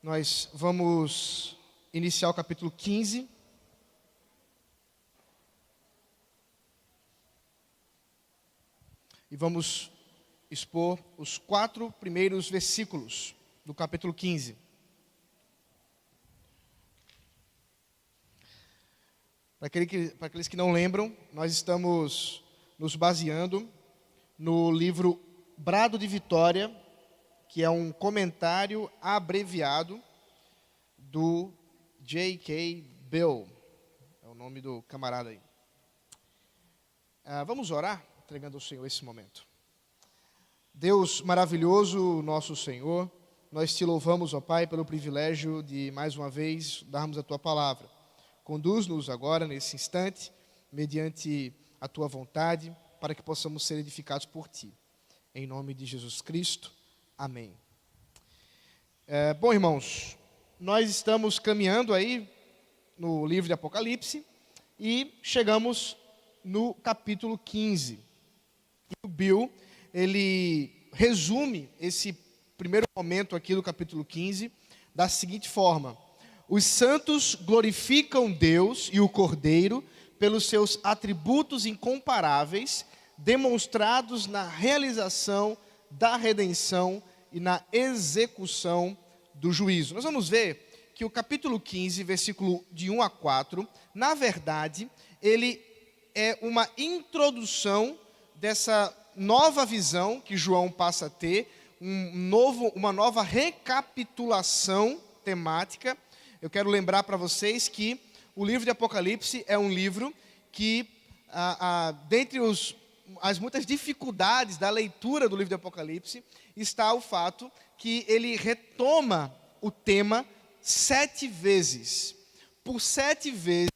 Nós vamos iniciar o capítulo 15. E vamos expor os 4 primeiros versículos do capítulo 15. Para aqueles que não lembram, nós estamos nos baseando no livro Brado de Vitória, que é um comentário abreviado do J.K. Bill. É o nome do camarada aí. Vamos orar, entregando ao Senhor esse momento. Deus maravilhoso, nosso Senhor, nós te louvamos, ó Pai, pelo privilégio de, mais uma vez, darmos a Tua palavra. Conduz-nos agora, nesse instante, mediante a Tua vontade, para que possamos ser edificados por Ti. Em nome de Jesus Cristo. Amém. Bom, irmãos, nós estamos caminhando aí no livro de Apocalipse e chegamos no capítulo 15. E o Bill, ele resume esse primeiro momento aqui do capítulo 15 da seguinte forma: os santos glorificam Deus e o Cordeiro pelos seus atributos incomparáveis, demonstrados na realização da redenção e na execução do juízo. Nós vamos ver que o capítulo 15, versículo de 1 a 4, na verdade, ele é uma introdução dessa nova visão que João passa a ter, uma nova recapitulação temática. Eu quero lembrar para vocês que o livro de Apocalipse é um livro que, dentre as muitas dificuldades da leitura do livro de Apocalipse, está o fato que ele retoma o tema 7 vezes. Por 7 vezes,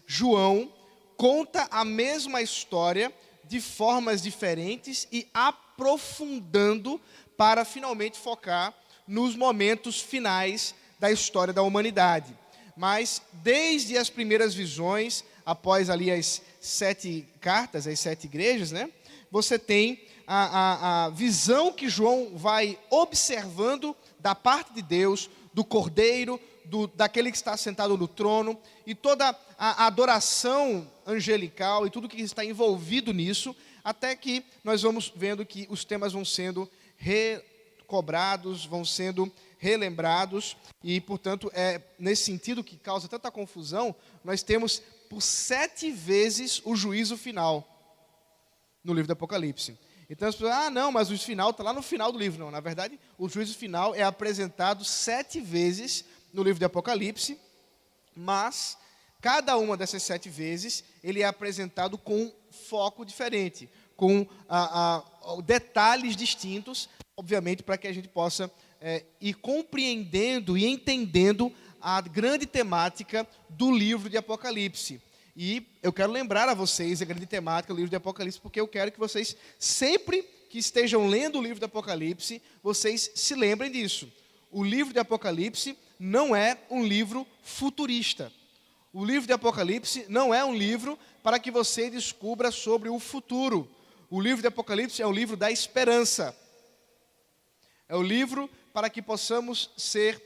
João conta a mesma história de formas diferentes e aprofundando para finalmente focar nos momentos finais da história da humanidade. Mas desde as primeiras visões, após ali as 7 cartas, as 7 igrejas, né? Você tem a visão que João vai observando da parte de Deus, do Cordeiro, daquele que está sentado no trono, e toda a adoração angelical e tudo que está envolvido nisso, até que nós vamos vendo que os temas vão sendo recobrados, vão sendo relembrados, e portanto é nesse sentido que causa tanta confusão. Nós temos por 7 vezes o juízo final no livro do Apocalipse. Então as pessoas, não, mas o final está lá no final do livro. Não, na verdade, o juízo final é apresentado 7 vezes no livro de Apocalipse, mas cada uma dessas 7 vezes ele é apresentado com um foco diferente, com detalhes distintos, obviamente, para que a gente possa ir compreendendo e entendendo a grande temática do livro de Apocalipse. E eu quero lembrar a vocês a grande temática do livro de Apocalipse, porque eu quero que vocês, sempre que estejam lendo o livro de Apocalipse, vocês se lembrem disso. O livro de Apocalipse não é um livro futurista. O livro de Apocalipse não é um livro para que você descubra sobre o futuro. O livro de Apocalipse é um livro da esperança. É o livro para que possamos ser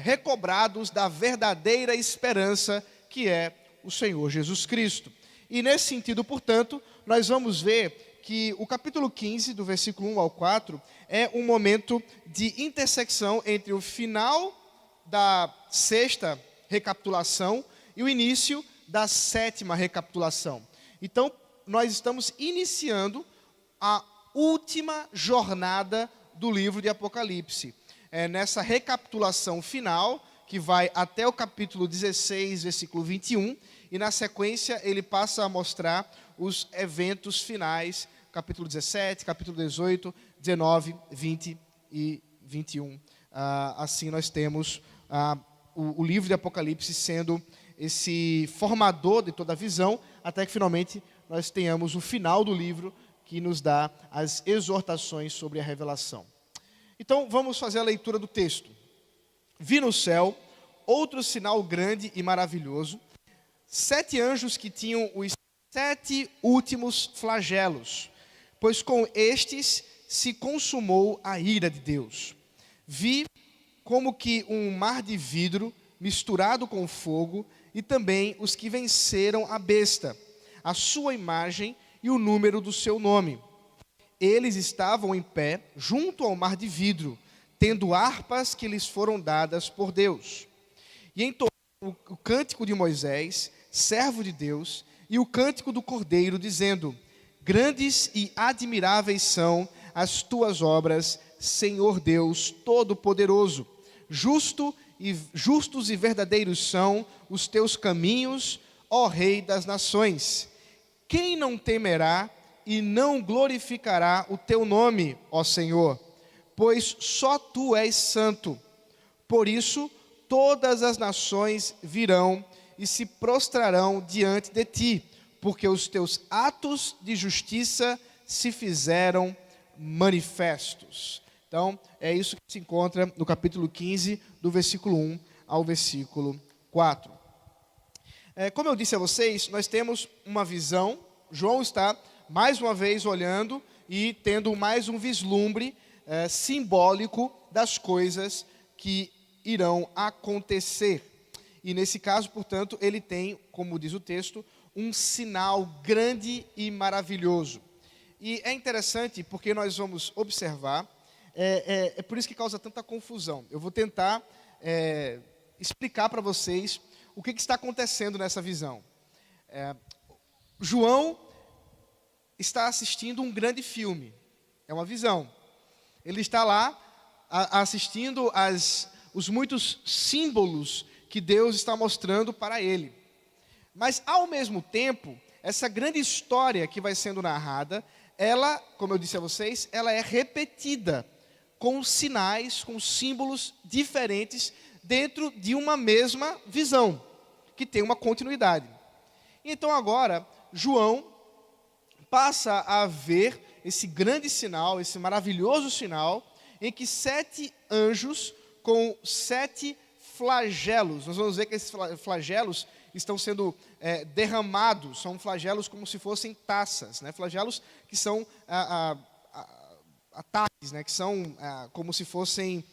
recobrados da verdadeira esperança que é o Senhor Jesus Cristo. E nesse sentido, portanto, nós vamos ver que o capítulo 15, do versículo 1 ao 4, é um momento de intersecção entre o final da 6ª recapitulação e o início da 7ª recapitulação. Então, nós estamos iniciando a última jornada do livro de Apocalipse. Nessa recapitulação final, que vai até o capítulo 16, versículo 21, e na sequência ele passa a mostrar os eventos finais, capítulo 17, capítulo 18, 19, 20 e 21. Assim nós temos o livro de Apocalipse sendo esse formador de toda a visão, até que finalmente nós tenhamos o final do livro, que nos dá as exortações sobre a revelação. Então vamos fazer a leitura do texto. Vi no céu outro sinal grande e maravilhoso, 7 anjos que tinham os 7 últimos flagelos, pois com estes se consumou a ira de Deus. Vi como que um mar de vidro misturado com fogo, e também os que venceram a besta, a sua imagem e o número do seu nome. Eles estavam em pé junto ao mar de vidro, tendo harpas que lhes foram dadas por Deus. E entoaram o cântico de Moisés, servo de Deus, e o cântico do Cordeiro, dizendo: grandes e admiráveis são as tuas obras, Senhor Deus Todo-Poderoso. Justos e verdadeiros são os teus caminhos, ó Rei das nações. Quem não temerá e não glorificará o teu nome, ó Senhor? Pois só tu és santo. Por isso, todas as nações virão e se prostrarão diante de ti, porque os teus atos de justiça se fizeram manifestos. Então, é isso que se encontra no capítulo 15, do versículo 1 ao versículo 4. Como eu disse a vocês, nós temos uma visão. João está, mais uma vez, olhando e tendo mais um vislumbre simbólico das coisas que irão acontecer. E nesse caso, portanto, ele tem, como diz o texto, um sinal grande e maravilhoso. E é interessante porque nós vamos observar, é por isso que causa tanta confusão. Eu vou tentar explicar para vocês o que está acontecendo nessa visão. João está assistindo um grande filme, é uma visão. Ele está lá assistindo os muitos símbolos que Deus está mostrando para ele. Mas, ao mesmo tempo, essa grande história que vai sendo narrada, ela, como eu disse a vocês, ela é repetida com sinais, com símbolos diferentes dentro de uma mesma visão, que tem uma continuidade. Então agora, João passa a ver esse grande sinal, esse maravilhoso sinal, em que 7 anjos com 7 flagelos, nós vamos ver que esses flagelos estão sendo derramados, são flagelos como se fossem taças, né? Flagelos que são ataques, né? Que são como se fossem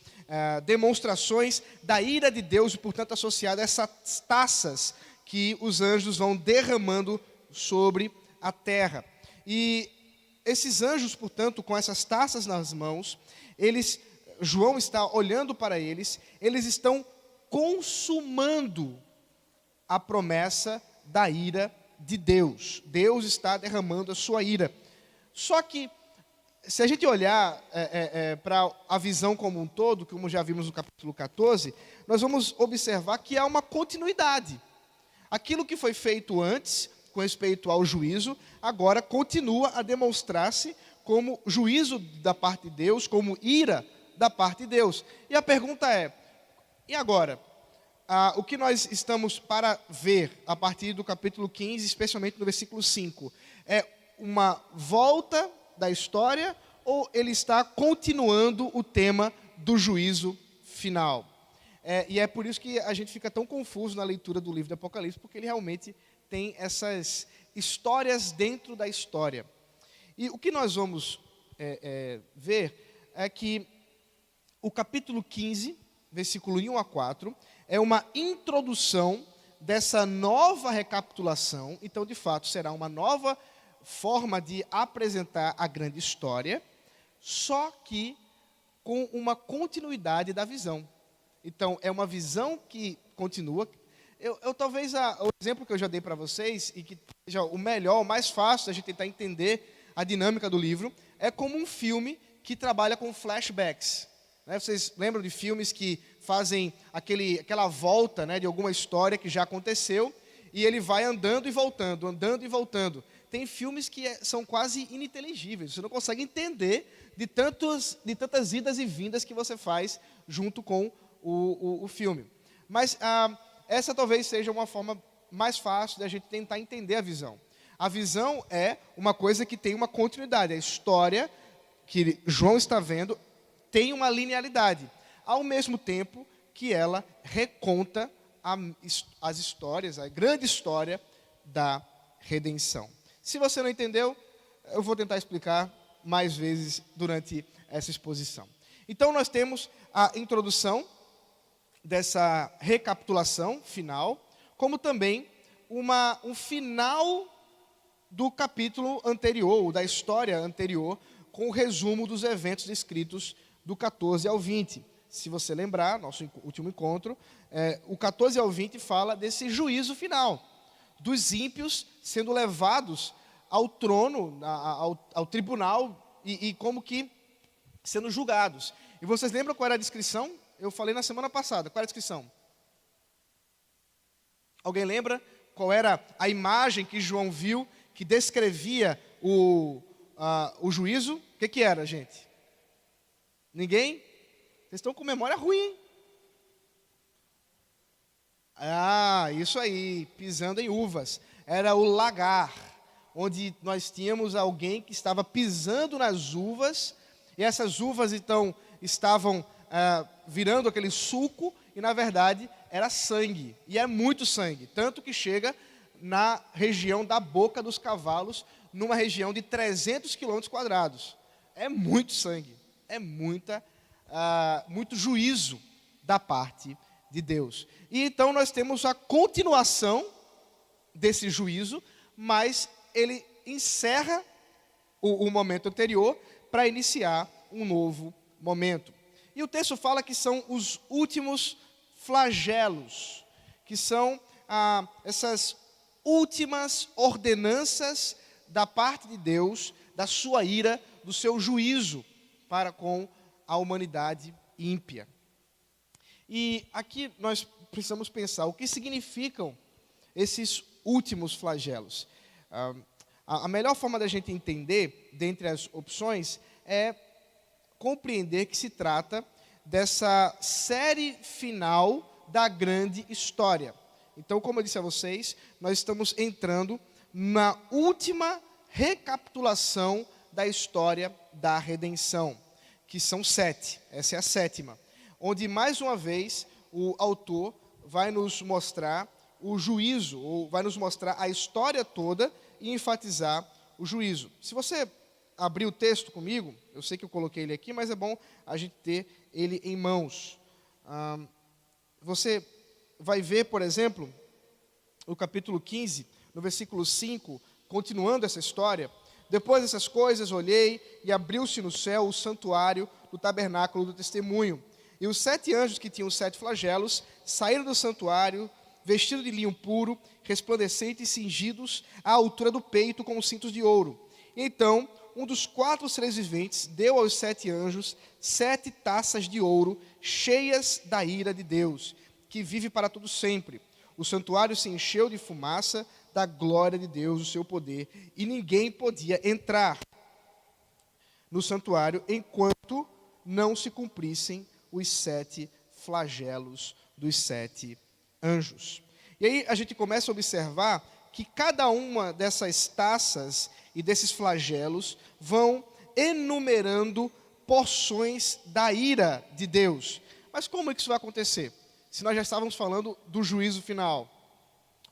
demonstrações da ira de Deus, e portanto associada a essas taças que os anjos vão derramando sobre a terra. E esses anjos, portanto, com essas taças nas mãos, João está olhando para eles estão consumando a promessa da ira de Deus. Deus está derramando a sua ira. Só que, se a gente olhar para a visão como um todo, como já vimos no capítulo 14, nós vamos observar que há uma continuidade. Aquilo que foi feito antes, com respeito ao juízo, agora continua a demonstrar-se como juízo da parte de Deus, como ira da parte de Deus. E a pergunta é, e agora? O que nós estamos para ver a partir do capítulo 15, especialmente no versículo 5, é uma volta da história ou ele está continuando o tema do juízo final? E é por isso que a gente fica tão confuso na leitura do livro do Apocalipse, porque ele realmente tem essas histórias dentro da história. E o que nós vamos ver é que o capítulo 15, versículo 1 a 4, é uma introdução dessa nova recapitulação. Então, de fato, será uma nova forma de apresentar a grande história, só que com uma continuidade da visão. Então, é uma visão que continua. Talvez o exemplo que eu já dei para vocês, e que seja o melhor, o mais fácil da gente tentar entender a dinâmica do livro, é como um filme que trabalha com flashbacks. Vocês lembram de filmes que fazem aquela volta, né, de alguma história que já aconteceu, e ele vai andando e voltando, andando e voltando. Tem filmes que são quase ininteligíveis, você não consegue entender de tantas idas e vindas que você faz junto com o filme. Mas essa talvez seja uma forma mais fácil da gente tentar entender a visão. A visão é uma coisa que tem uma continuidade. A história que João está vendo tem uma linearidade, ao mesmo tempo que ela reconta as histórias, a grande história da redenção. Se você não entendeu, eu vou tentar explicar mais vezes durante essa exposição. Então, nós temos a introdução dessa recapitulação final, como também um final do capítulo anterior, da história anterior, com o resumo dos eventos descritos do 14 ao 20. Se você lembrar, nosso último encontro, o 14 ao 20 fala desse juízo final, dos ímpios sendo levados ao trono, ao tribunal, e como que sendo julgados. E vocês lembram qual era a descrição? Eu falei na semana passada. Qual era a descrição? Alguém lembra qual era a imagem que João viu, que descrevia o juízo? O que era, gente? Ninguém? Vocês estão com memória ruim, hein? Isso aí, pisando em uvas. Era o lagar, onde nós tínhamos alguém que estava pisando nas uvas, e essas uvas então estavam virando aquele suco, e na verdade era sangue, e é muito sangue, tanto que chega na região da boca dos cavalos, numa região de 300 quilômetros quadrados. É muito sangue, é muito juízo da parte de Deus. E então nós temos a continuação desse juízo, mas ele encerra o momento anterior para iniciar um novo momento. E o texto fala que são os últimos flagelos, que são essas últimas ordenanças da parte de Deus, da sua ira, do seu juízo para com a humanidade ímpia. E aqui nós precisamos pensar o que significam esses últimos flagelos. A melhor forma da gente entender, dentre as opções, é compreender que se trata dessa série final da grande história. Então, como eu disse a vocês, nós estamos entrando na última recapitulação da história da redenção, que são 7. Essa é a 7ª, onde mais uma vez o autor vai nos mostrar o juízo, ou vai nos mostrar a história toda e enfatizar o juízo. Se você abrir o texto comigo, eu sei que eu coloquei ele aqui, mas é bom a gente ter ele em mãos. Você vai ver, por exemplo, o capítulo 15, no versículo 5, continuando essa história. Depois dessas coisas, olhei e abriu-se no céu o santuário do tabernáculo do testemunho. E os 7 anjos que tinham 7 flagelos saíram do santuário, vestidos de linho puro, resplandecente e cingidos à altura do peito com cintos de ouro. E então, um dos 4 seres viventes deu aos 7 anjos 7 taças de ouro, cheias da ira de Deus, que vive para todo sempre. O santuário se encheu de fumaça da glória de Deus, o seu poder, e ninguém podia entrar no santuário enquanto não se cumprissem os 7 flagelos dos 7 anjos. E aí a gente começa a observar que cada uma dessas taças e desses flagelos vão enumerando porções da ira de Deus. Mas como é que isso vai acontecer? Se nós já estávamos falando do juízo final,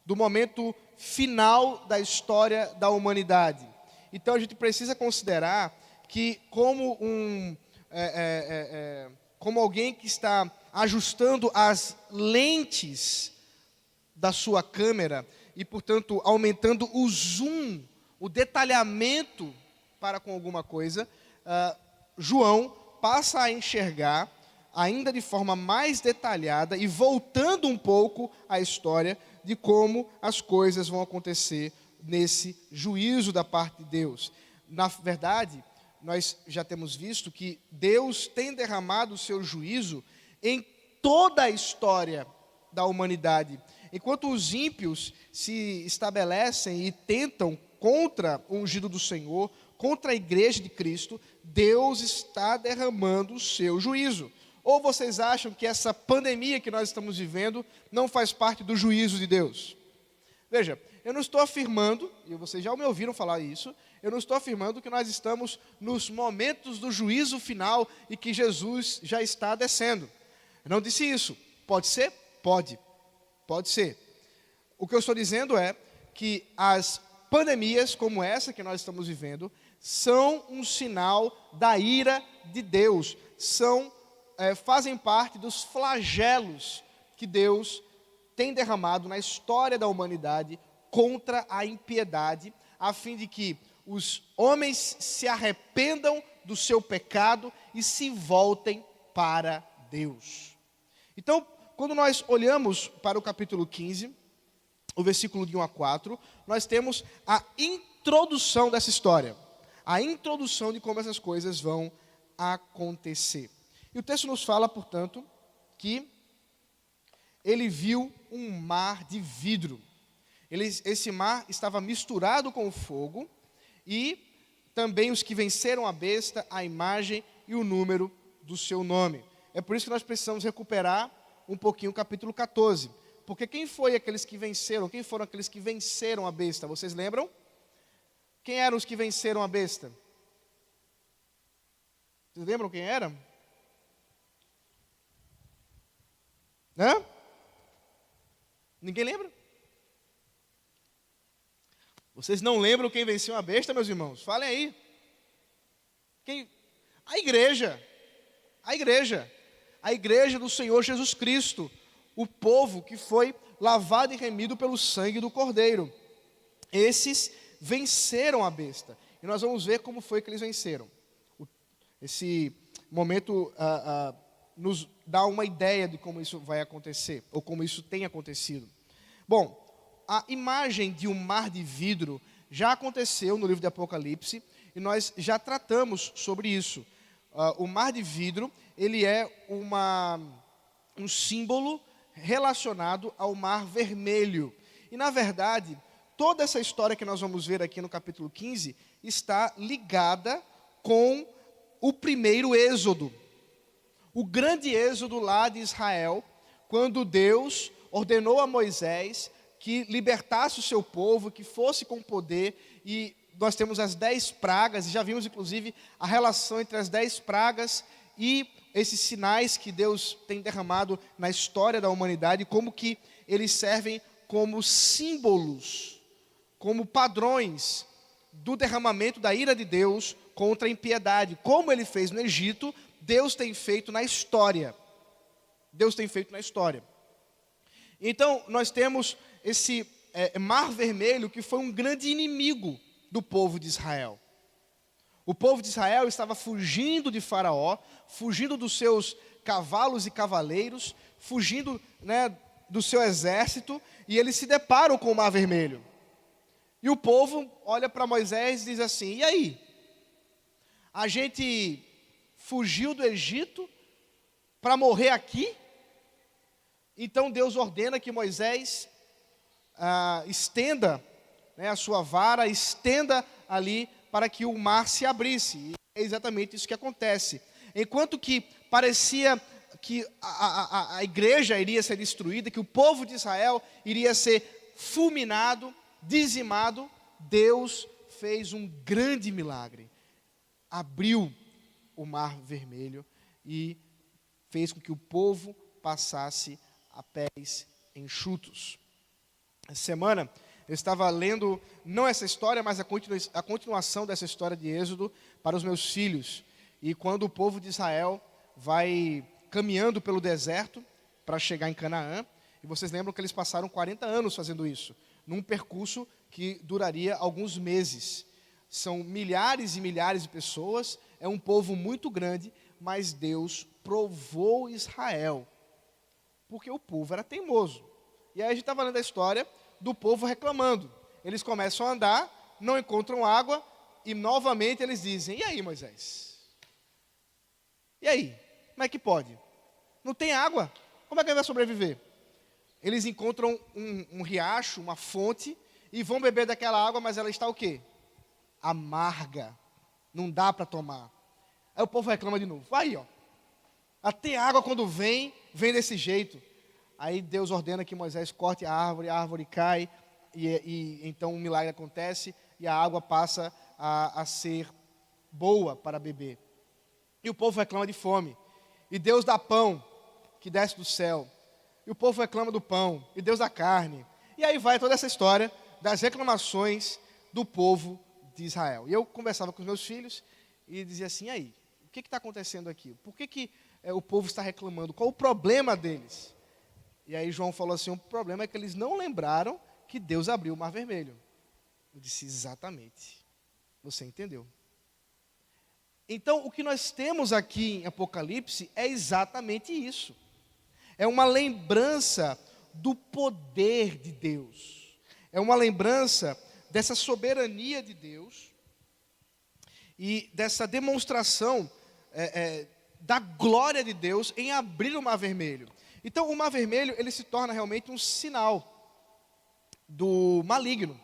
do momento final da história da humanidade. Então a gente precisa considerar que como como alguém que está ajustando as lentes da sua câmera e, portanto, aumentando o zoom, o detalhamento para com alguma coisa, João passa a enxergar ainda de forma mais detalhada e voltando um pouco à história de como as coisas vão acontecer nesse juízo da parte de Deus. Na verdade, nós já temos visto que Deus tem derramado o seu juízo em toda a história da humanidade. Enquanto os ímpios se estabelecem e tentam contra o ungido do Senhor, contra a igreja de Cristo, Deus está derramando o seu juízo. Ou vocês acham que essa pandemia que nós estamos vivendo não faz parte do juízo de Deus? Veja, eu não estou afirmando, e vocês já me ouviram falar isso, eu não estou afirmando que nós estamos nos momentos do juízo final e que Jesus já está descendo. Eu não disse isso. Pode ser? Pode. Pode ser. O que eu estou dizendo é que as pandemias como essa que nós estamos vivendo são um sinal da ira de Deus, são fazem parte dos flagelos que Deus tem derramado na história da humanidade contra a impiedade, a fim de que os homens se arrependam do seu pecado e se voltem para Deus. Então, quando nós olhamos para o capítulo 15, o versículo de 1 a 4, nós temos a introdução dessa história, a introdução de como essas coisas vão acontecer. E o texto nos fala, portanto, que ele viu um mar de vidro. Esse mar estava misturado com o fogo, e também os que venceram a besta, a imagem e o número do seu nome. É por isso que nós precisamos recuperar um pouquinho o capítulo 14. Porque quem foram aqueles que venceram a besta? Vocês lembram? Quem eram os que venceram a besta? Vocês lembram quem eram? Hã? Ninguém lembra? Vocês não lembram quem venceu a besta, meus irmãos? Falem aí. Quem? A igreja. A igreja do Senhor Jesus Cristo. O povo que foi lavado e remido pelo sangue do Cordeiro. Esses venceram a besta. E nós vamos ver como foi que eles venceram. Esse momento nos dá uma ideia de como isso vai acontecer, ou como isso tem acontecido. Bom, a imagem de um mar de vidro já aconteceu no livro de Apocalipse, e nós já tratamos sobre isso. O mar de vidro, ele é um símbolo relacionado ao mar vermelho. E, na verdade, toda essa história que nós vamos ver aqui no capítulo 15 está ligada com o primeiro êxodo. O grande êxodo lá de Israel, quando Deus ordenou a Moisés que libertasse o seu povo, que fosse com poder, e nós temos as 10 pragas, e já vimos inclusive a relação entre as 10 pragas e esses sinais que Deus tem derramado na história da humanidade, como que eles servem como símbolos, como padrões do derramamento da ira de Deus contra a impiedade. Como ele fez no Egito, Deus tem feito na história. Deus tem feito na história. Então, nós temos esse mar vermelho que foi um grande inimigo do povo de Israel. O povo de Israel estava fugindo de Faraó, fugindo dos seus cavalos e cavaleiros, fugindo, do seu exército, e eles se deparam com o mar vermelho. E o povo olha para Moisés e diz assim: e aí? A gente fugiu do Egito para morrer aqui? Então Deus ordena que Moisés estenda a sua vara, estenda ali para que o mar se abrisse. E é exatamente isso que acontece. Enquanto que parecia que a igreja iria ser destruída, que o povo de Israel iria ser fulminado, dizimado, Deus fez um grande milagre. Abriu o mar vermelho e fez com que o povo passasse a pés enxutos. Essa semana eu estava lendo, não essa história, mas a continuação dessa história de Êxodo para os meus filhos. E quando o povo de Israel vai caminhando pelo deserto para chegar em Canaã, e vocês lembram que eles passaram 40 anos fazendo isso, num percurso que duraria alguns meses. São milhares e milhares de pessoas, é um povo muito grande, mas Deus provou Israel, porque o povo era teimoso. E aí a gente estava lendo a história do povo reclamando. Eles começam a andar, não encontram água, e novamente eles dizem: e aí, Moisés? E aí? Como é que pode? Não tem água, como é que ele vai sobreviver? Eles encontram um riacho, uma fonte, e vão beber daquela água, mas ela está o quê? Amarga, não dá para tomar. Aí o povo reclama de novo. Aí, até água quando vem desse jeito. Aí Deus ordena que Moisés corte a árvore cai, e então um milagre acontece, e a água passa a ser boa para beber. E o povo reclama de fome, e Deus dá pão, que desce do céu, e o povo reclama do pão, e Deus dá carne, e aí vai toda essa história das reclamações do povo de Israel. E eu conversava com os meus filhos, e dizia assim: e aí, o que está acontecendo aqui? Por que o povo está reclamando? Qual o problema deles? E aí João falou assim, o problema é que eles não lembraram que Deus abriu o Mar Vermelho. Eu disse, exatamente. Você entendeu? Então, o que nós temos aqui em Apocalipse é exatamente isso. É uma lembrança do poder de Deus. É uma lembrança dessa soberania de Deus e dessa demonstração da glória de Deus em abrir o Mar Vermelho. Então, o Mar Vermelho, ele se torna realmente um sinal do maligno.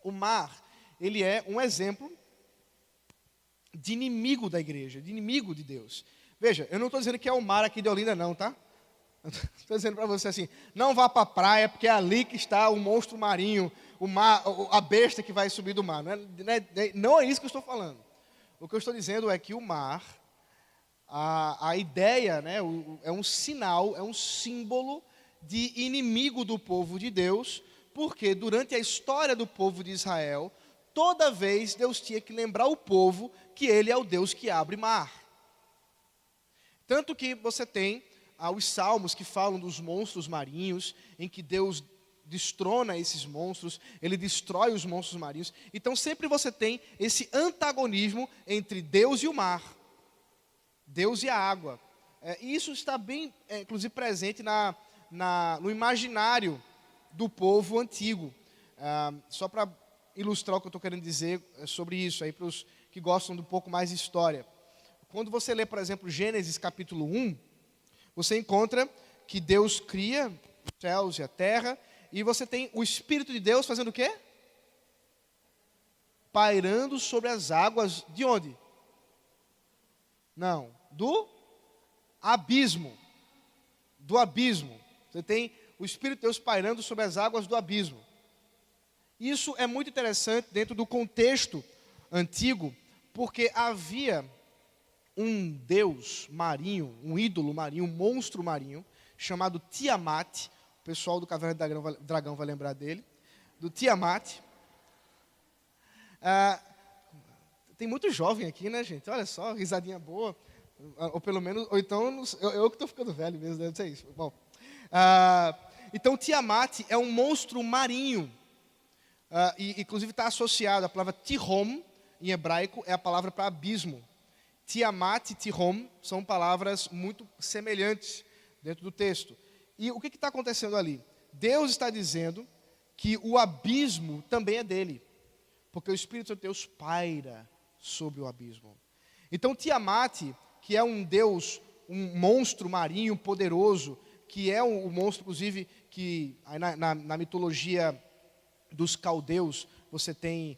O mar, ele é um exemplo de inimigo da igreja, de inimigo de Deus. Veja, eu não estou dizendo que é o mar aqui de Olinda não, tá? Estou dizendo para você assim, não vá para a praia, porque é ali que está o monstro marinho, o mar, a besta que vai subir do mar. Não é isso que eu estou falando. O que eu estou dizendo é que o mar, a ideia, né, é um sinal, é um símbolo de inimigo do povo de Deus, porque durante a história do povo de Israel, toda vez Deus tinha que lembrar o povo que Ele é o Deus que abre mar. Tanto que você tem os salmos que falam dos monstros marinhos, em que Deus destrona esses monstros, Ele destrói os monstros marinhos. Então sempre você tem esse antagonismo entre Deus e o mar, Deus e a água. E isso está bem, inclusive, presente no imaginário do povo antigo. Só para ilustrar o que eu estou querendo dizer sobre isso, aí para os que gostam de um pouco mais de história. Quando você lê, por exemplo, Gênesis capítulo 1, você encontra que Deus cria os céus e a terra, e você tem o Espírito de Deus fazendo o quê? Pairando sobre as águas de onde? Não, do abismo. Do abismo. Você tem o Espírito de Deus pairando sobre as águas do abismo. Isso é muito interessante dentro do contexto antigo, porque havia um deus marinho, um ídolo marinho, um monstro marinho, chamado Tiamat. O pessoal do Caverna do Dragão vai lembrar dele, do Tiamat. Tem muito jovem aqui, né, gente? Olha só, risadinha boa. Ou pelo menos, ou então, eu que estou ficando velho mesmo, deve ser isso. Bom, então, Tiamat é um monstro marinho. E inclusive está associado, a palavra Tihom, em hebraico, é a palavra para abismo. Tiamat e Tihom são palavras muito semelhantes dentro do texto. E o que está acontecendo ali? Deus está dizendo que o abismo também é dele, porque o Espírito de Deus paira sobre o abismo. Então Tiamat, que é um deus, um monstro marinho poderoso, que é um monstro, inclusive, que na mitologia dos caldeus, você tem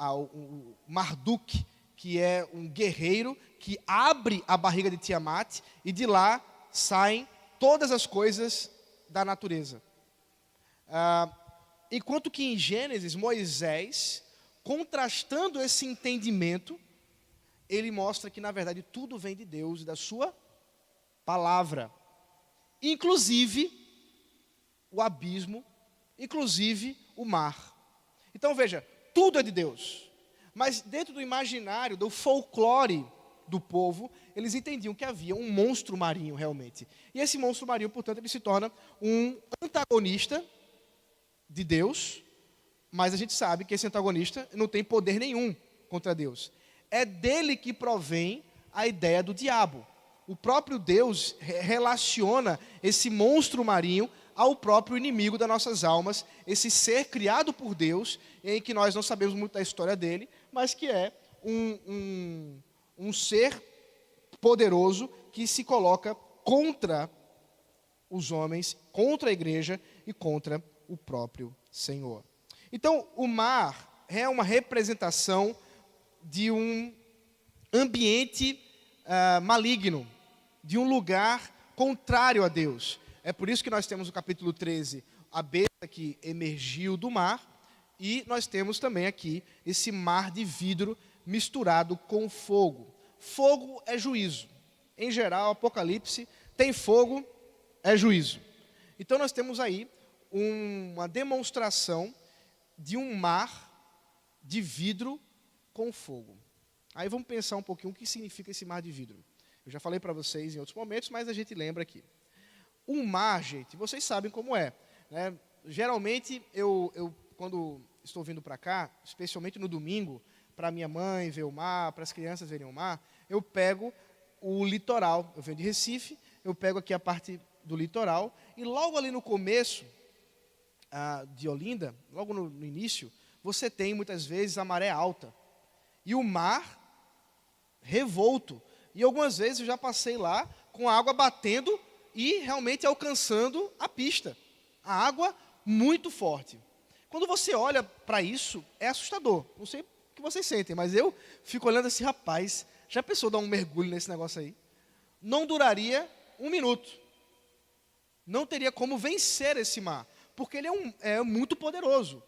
o Marduk, que é um guerreiro que abre a barriga de Tiamat e de lá saem todas as coisas da natureza. Enquanto que em Gênesis, Moisés, contrastando esse entendimento, ele mostra que na verdade tudo vem de Deus e da sua palavra. Inclusive o abismo, inclusive o mar. Então veja, tudo é de Deus. Mas dentro do imaginário, do folclore do povo, eles entendiam que havia um monstro marinho realmente. E esse monstro marinho, portanto, ele se torna um antagonista de Deus, mas a gente sabe que esse antagonista não tem poder nenhum contra Deus. É dele que provém a ideia do diabo. O próprio Deus relaciona esse monstro marinho ao próprio inimigo das nossas almas, esse ser criado por Deus, em que nós não sabemos muito da história dele, mas que é um ser poderoso que se coloca contra os homens, contra a igreja e contra o próprio Senhor. Então, o mar é uma representação de um ambiente maligno, de um lugar contrário a Deus. É por isso que nós temos no capítulo 13 a besta que emergiu do mar, e nós temos também aqui esse mar de vidro misturado com fogo. Fogo é juízo. Em geral, Apocalipse tem fogo, é juízo. Então nós temos aí uma demonstração de um mar de vidro com fogo. Aí vamos pensar um pouquinho o que significa esse mar de vidro. Eu já falei para vocês em outros momentos, mas a gente lembra aqui. O mar, gente, vocês sabem como é, né? Geralmente, eu quando estou vindo para cá, especialmente no domingo, para minha mãe ver o mar, para as crianças verem o mar, eu pego o litoral. Eu venho de Recife, eu pego aqui a parte do litoral, e logo ali no começo de Olinda, logo no início, você tem muitas vezes a maré alta, e o mar revolto. E algumas vezes eu já passei lá com a água batendo e realmente alcançando a pista. A água muito forte. Quando você olha para isso, é assustador. Não sei o que vocês sentem, mas eu fico olhando assim, rapaz, já pensou dar um mergulho nesse negócio aí? Não duraria 1 minuto. Não teria como vencer esse mar, porque ele é muito poderoso.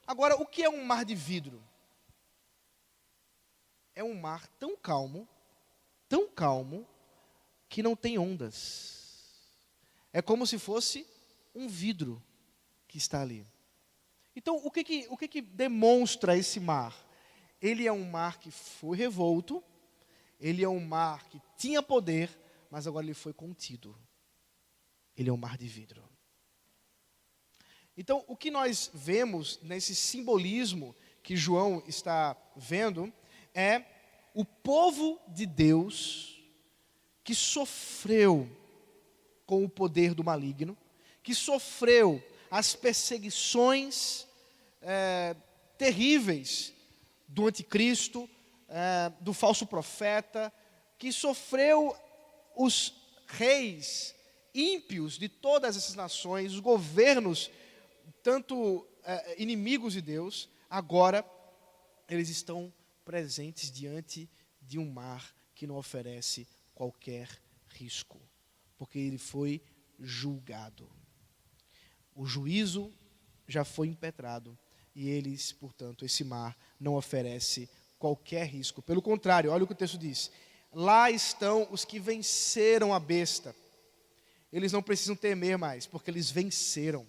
Agora, o que é um mar de vidro? É um mar tão calmo, que não tem ondas. É como se fosse um vidro que está ali. Então, o que demonstra esse mar? Ele é um mar que foi revolto, ele é um mar que tinha poder, mas agora ele foi contido. Ele é um mar de vidro. Então, o que nós vemos nesse simbolismo que João está vendo é o povo de Deus que sofreu com o poder do maligno, que sofreu as perseguições terríveis do anticristo, do falso profeta, que sofreu os reis ímpios de todas essas nações, os governos, tanto inimigos de Deus, agora eles estão presentes diante de um mar que não oferece qualquer risco, porque ele foi julgado. O juízo já foi impetrado e eles, portanto, esse mar não oferece qualquer risco. Pelo contrário, olha o que o texto diz: lá estão os que venceram a besta. Eles não precisam temer mais, porque eles venceram.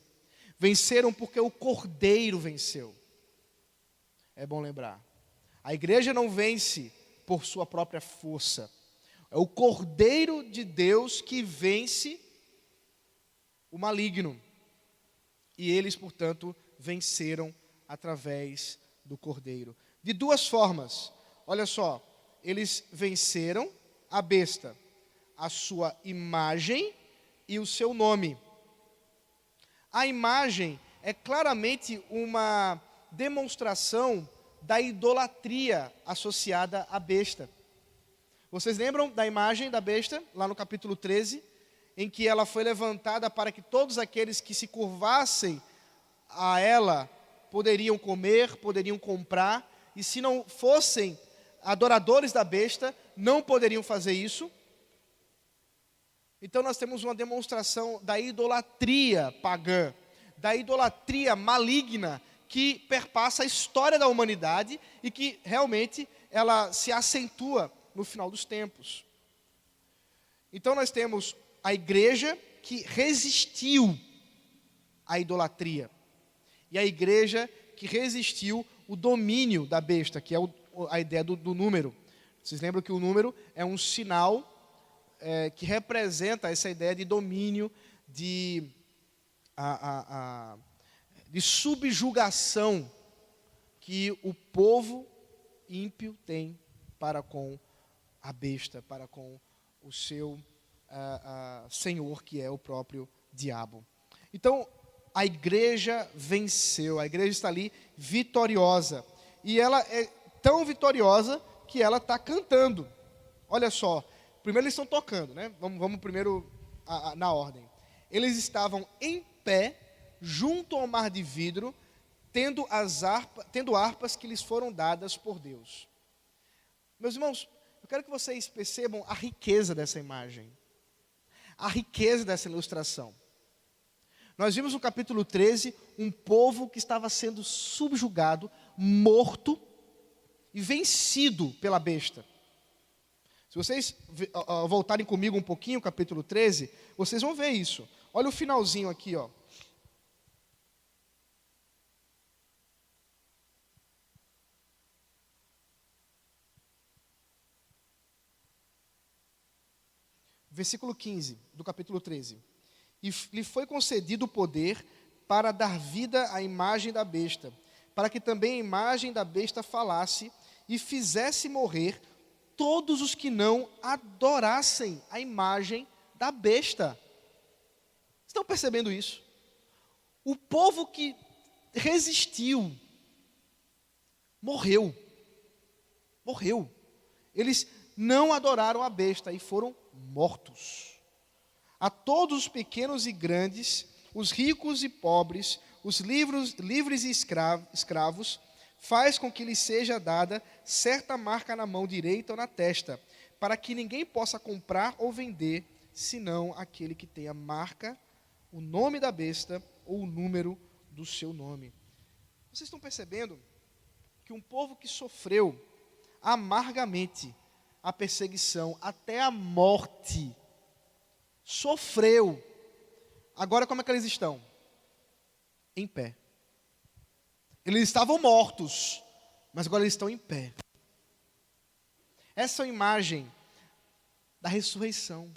Venceram porque o Cordeiro venceu. É bom lembrar. A igreja não vence por sua própria força. É o Cordeiro de Deus que vence o maligno. E eles, portanto, venceram através do Cordeiro. De duas formas. Olha só, eles venceram a besta, a sua imagem e o seu nome. A imagem é claramente uma demonstração da idolatria associada à besta. Vocês lembram da imagem da besta, lá no capítulo 13, em que ela foi levantada para que todos aqueles que se curvassem a ela poderiam comer, poderiam comprar, e se não fossem adoradores da besta, não poderiam fazer isso. Então nós temos uma demonstração da idolatria pagã, da idolatria maligna, que perpassa a história da humanidade e que realmente ela se acentua no final dos tempos. Então nós temos a igreja que resistiu à idolatria e a igreja que resistiu o domínio da besta, que é a ideia do número. Vocês lembram que o número é um sinal que representa essa ideia de domínio, de subjugação que o povo ímpio tem para com a besta, para com o seu senhor, que é o próprio diabo. Então, a igreja venceu, a igreja está ali vitoriosa. E ela é tão vitoriosa que ela está cantando. Olha só, primeiro eles estão tocando, né? Vamos primeiro na ordem. Eles estavam em pé, junto ao mar de vidro, tendo harpas que lhes foram dadas por Deus. Meus irmãos, eu quero que vocês percebam a riqueza dessa imagem, a riqueza dessa ilustração. Nós vimos no capítulo 13 um povo que estava sendo subjugado, morto e vencido pela besta. Se vocês voltarem comigo um pouquinho, capítulo 13, vocês vão ver isso. Olha o finalzinho aqui, ó. versículo 15 do capítulo 13. E lhe foi concedido o poder para dar vida à imagem da besta, para que também a imagem da besta falasse e fizesse morrer todos os que não adorassem a imagem da besta. Estão percebendo isso? O povo que resistiu, morreu. Eles não adoraram a besta e foram mortos. A todos os pequenos e grandes, os ricos e pobres, os livres e escravos, faz com que lhes seja dada certa marca na mão direita ou na testa, para que ninguém possa comprar ou vender, senão aquele que tem a marca, o nome da besta ou o número do seu nome. Vocês estão percebendo que um povo que sofreu amargamente a perseguição até a morte, sofreu, agora como é que eles estão? Em pé. Eles estavam mortos, mas agora eles estão em pé. Essa é a imagem da ressurreição.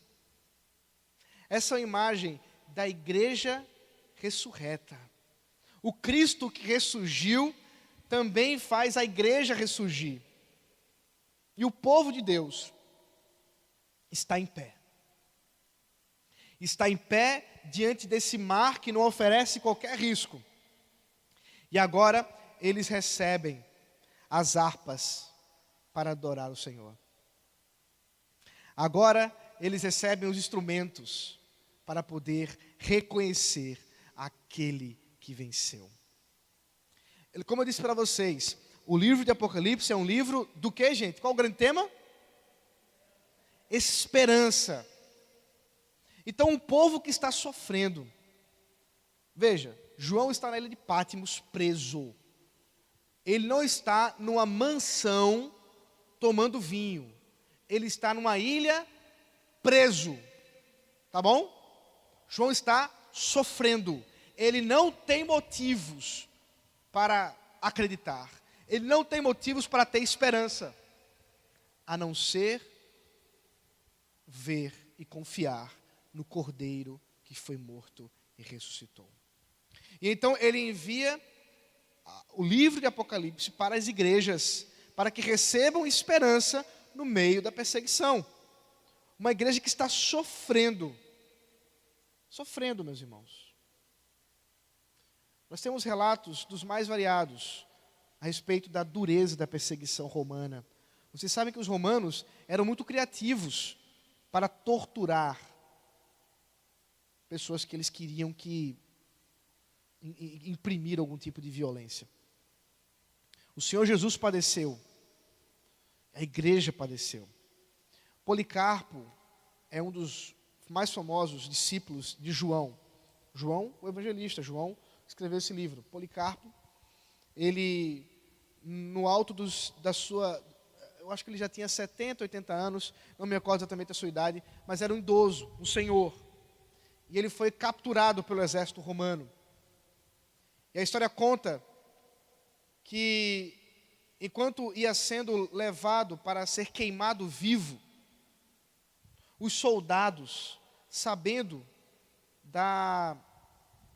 Essa é a imagem da igreja ressurreta. O Cristo que ressurgiu também faz a igreja ressurgir. E o povo de Deus está em pé. Está em pé diante desse mar que não oferece qualquer risco. E agora eles recebem as harpas para adorar o Senhor. Agora eles recebem os instrumentos para poder reconhecer aquele que venceu. Como eu disse para vocês, o livro de Apocalipse é um livro do que, gente? Qual o grande tema? Esperança. Então, um povo que está sofrendo. Veja, João está na ilha de Patmos preso. Ele não está numa mansão tomando vinho. Ele está numa ilha preso. Tá bom? João está sofrendo. Ele não tem motivos para acreditar. Ele não tem motivos para ter esperança, a não ser ver e confiar no Cordeiro que foi morto e ressuscitou. E então ele envia o livro de Apocalipse para as igrejas, para que recebam esperança no meio da perseguição. Uma igreja que está sofrendo, meus irmãos. Nós temos relatos dos mais variados a respeito da dureza da perseguição romana. Vocês sabem que os romanos eram muito criativos para torturar pessoas que eles queriam que imprimir algum tipo de violência. O Senhor Jesus padeceu, a igreja padeceu. Policarpo é um dos mais famosos discípulos de João. João, o evangelista, João escreveu esse livro. Policarpo, ele, no alto da sua, eu acho que ele já tinha 70, 80 anos, não me recordo exatamente a sua idade, mas era um idoso, um senhor. E ele foi capturado pelo exército romano. E a história conta que, enquanto ia sendo levado para ser queimado vivo, os soldados, sabendo da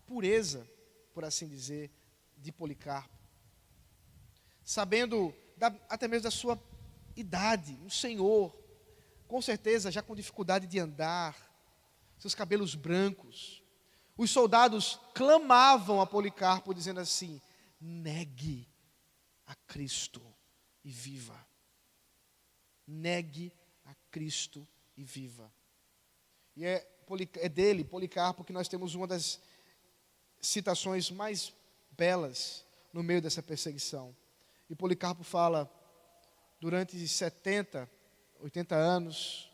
pureza, por assim dizer, de Policarpo, sabendo até mesmo da sua idade, um senhor, com certeza já com dificuldade de andar, seus cabelos brancos, os soldados clamavam a Policarpo dizendo assim: negue a Cristo e viva. Negue a Cristo e viva. E é dele, Policarpo, que nós temos uma das citações mais belas no meio dessa perseguição. E Policarpo fala, durante 70, 80 anos,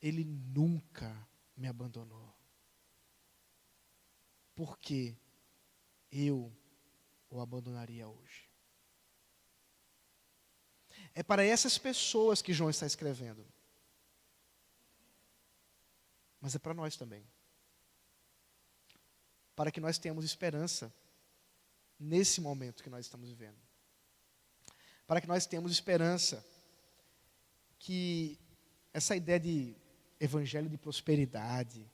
ele nunca me abandonou. Porque eu o abandonaria hoje? É para essas pessoas que João está escrevendo. Mas é para nós também. Para que nós tenhamos esperança nesse momento que nós estamos vivendo. Para que nós tenhamos esperança que essa ideia de evangelho de prosperidade,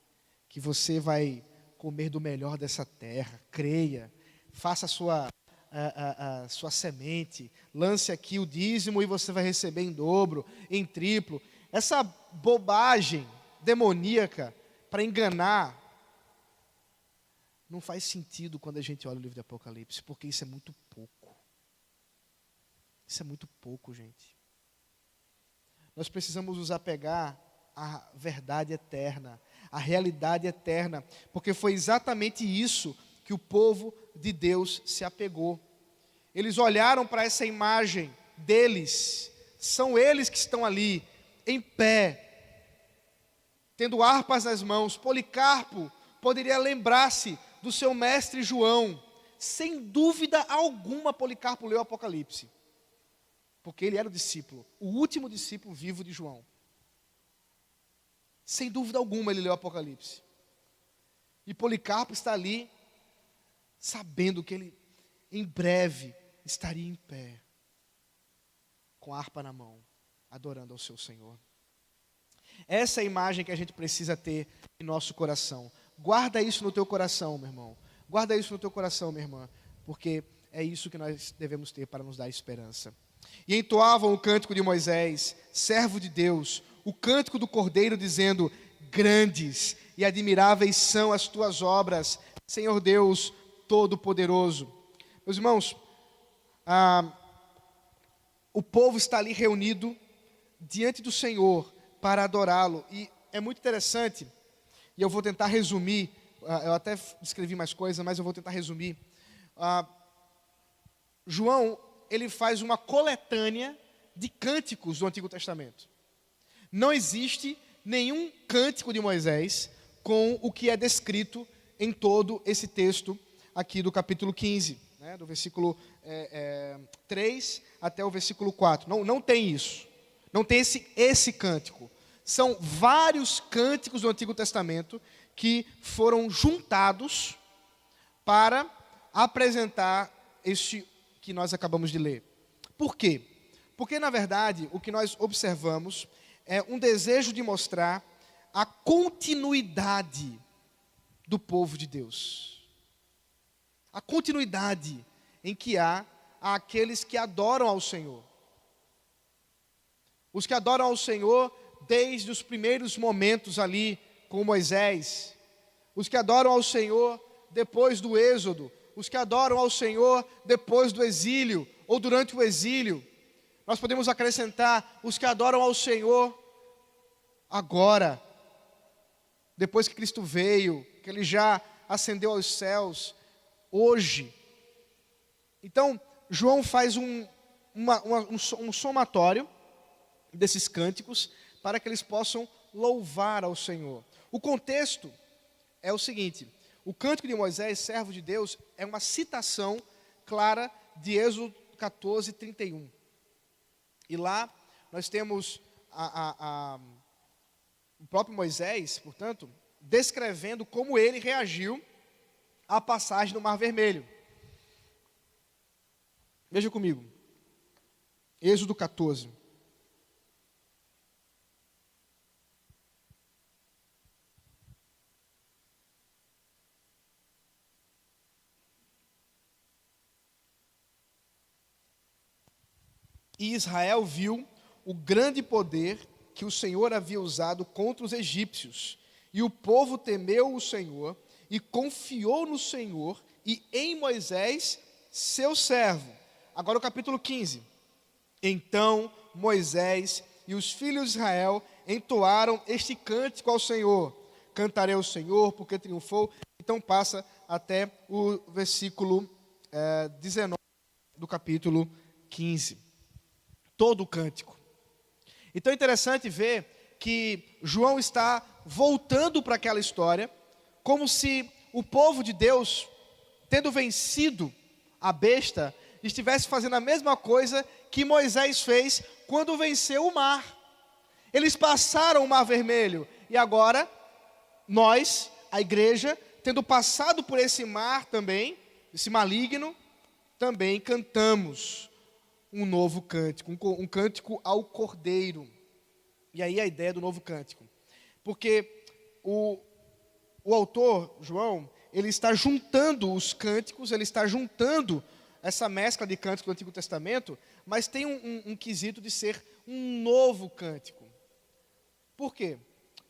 que você vai comer do melhor dessa terra. Creia, faça a sua semente, lance aqui o dízimo e você vai receber em dobro, em triplo. Essa bobagem demoníaca para enganar não faz sentido quando a gente olha o livro de Apocalipse, porque isso é muito pouco. Isso é muito pouco, gente. Nós precisamos nos apegar à verdade eterna, à realidade eterna, porque foi exatamente isso que o povo de Deus se apegou. Eles olharam para essa imagem deles, são eles que estão ali, em pé, tendo harpas nas mãos. Policarpo poderia lembrar-se do seu mestre João. Sem dúvida alguma, Policarpo leu o Apocalipse, porque ele era o discípulo, o último discípulo vivo de João. Sem dúvida alguma ele leu o Apocalipse. E Policarpo está ali, sabendo que ele em breve estaria em pé, com a harpa na mão, adorando ao seu Senhor. Essa é a imagem que a gente precisa ter em nosso coração. Guarda isso no teu coração, meu irmão. Guarda isso no teu coração, minha irmã, porque é isso que nós devemos ter para nos dar esperança. E entoavam o cântico de Moisés, servo de Deus, o cântico do Cordeiro, dizendo: grandes e admiráveis são as tuas obras, Senhor Deus Todo-Poderoso. Meus irmãos, o povo está ali reunido diante do Senhor para adorá-lo. E é muito interessante, e eu vou tentar resumir, eu até escrevi mais coisas, mas eu vou tentar resumir. João, ele faz uma coletânea de cânticos do Antigo Testamento. Não existe nenhum cântico de Moisés com o que é descrito em todo esse texto aqui do capítulo 15, né, do versículo 3 até o versículo 4. Não tem isso. Não tem esse cântico. São vários cânticos do Antigo Testamento que foram juntados para apresentar este que nós acabamos de ler. Por quê? Porque, na verdade, o que nós observamos é um desejo de mostrar a continuidade do povo de Deus. A continuidade em que há aqueles que adoram ao Senhor. Os que adoram ao Senhor desde os primeiros momentos ali com Moisés. Os que adoram ao Senhor depois do Êxodo. Os que adoram ao Senhor depois do exílio ou durante o exílio. Nós podemos acrescentar os que adoram ao Senhor agora, depois que Cristo veio, que Ele já ascendeu aos céus, hoje. Então, João faz um somatório desses cânticos para que eles possam louvar ao Senhor. O contexto é o seguinte: o cântico de Moisés, servo de Deus, é uma citação clara de Êxodo 14, 31. E lá nós temos o próprio Moisés, portanto, descrevendo como ele reagiu à passagem do Mar Vermelho. Veja comigo, Êxodo 14. E Israel viu o grande poder que o Senhor havia usado contra os egípcios. E o povo temeu o Senhor e confiou no Senhor e em Moisés, seu servo. Agora o capítulo 15. Então Moisés e os filhos de Israel entoaram este cântico ao Senhor. Cantarei ao Senhor porque triunfou. Então passa até o versículo 19 do capítulo 15. Todo o cântico. Então é interessante ver que João está voltando para aquela história, como se o povo de Deus, tendo vencido a besta, estivesse fazendo a mesma coisa que Moisés fez quando venceu o mar. Eles passaram o Mar Vermelho, e agora, nós, a igreja, tendo passado por esse mar também, esse maligno, também cantamos um novo cântico, um cântico ao Cordeiro. E aí a ideia do novo cântico. Porque o autor, João, ele está juntando os cânticos, ele está juntando essa mescla de cânticos do Antigo Testamento, mas tem um quesito de ser um novo cântico. Por quê?